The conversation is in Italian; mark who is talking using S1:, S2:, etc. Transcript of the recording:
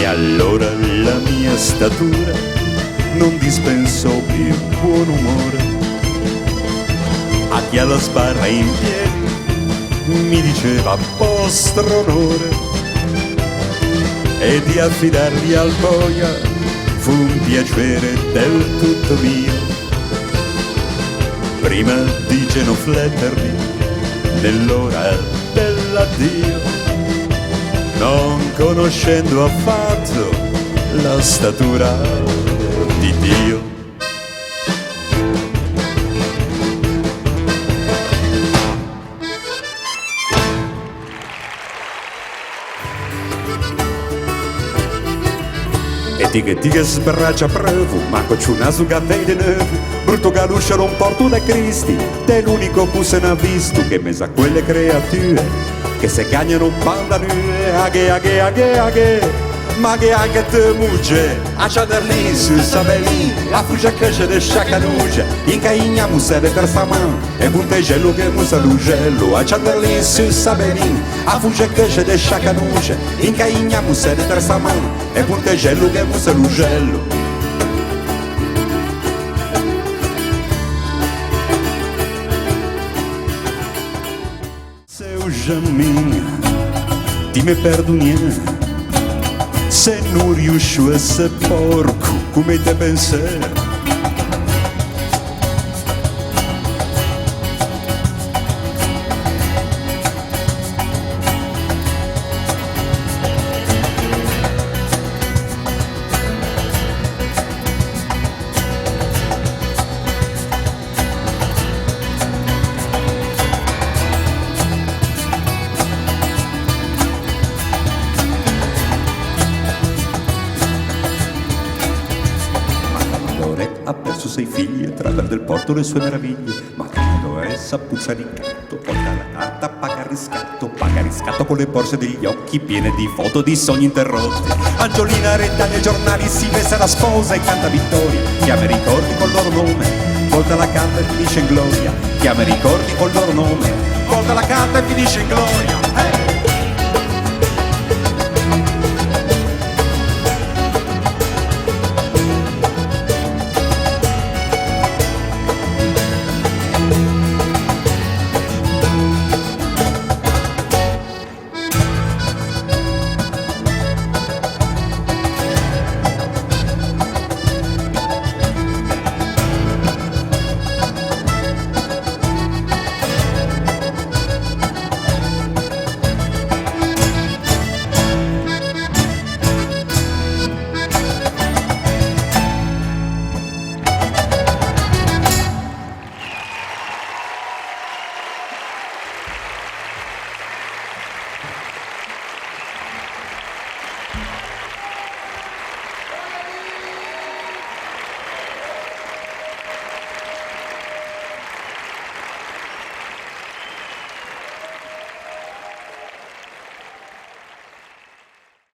S1: E allora la mia statura non dispensò più buon umore. A chi alla sbarra in piedi mi diceva vostro onore, e di affidarli al boia fu un piacere del tutto mio. Prima di genuflettermi nell'ora dell'addio, non conoscendo affatto la statura di Dio. E ti che sbraccia provo, ma c'è un naso che vede nuovo. Brutto galuscio non porto da Cristi, te l'unico che se n'ha visto che mesa quelle creature che se cagnano un panda nue. Aghe, ma che anche te muge a ciaderlì su sabelli, la fuggia cresce de sciacanuge, in caigna musere per sa man, e puntegello che musa l'ugello, a ciaderlì su sabelli, la fuggia cresce de sciacanuge, in caigna musere per sa man, e puntegello che musa l'ugello. Seu jamin, ti me perdonnier, se non riuscio a essere porco come te pensare. Ha perso 6 figli e tratta del porto le sue meraviglie, ma quando essa puzza di gatto, porta la carta, paga riscatto con le borse degli occhi piene di foto di sogni interrotti. Angiolina retta nei giornali si veste la sposa e canta vittoria, chiama i ricordi col loro nome, volta la carta e finisce in gloria, chiama i ricordi col loro nome, volta la carta e finisce in gloria. Hey!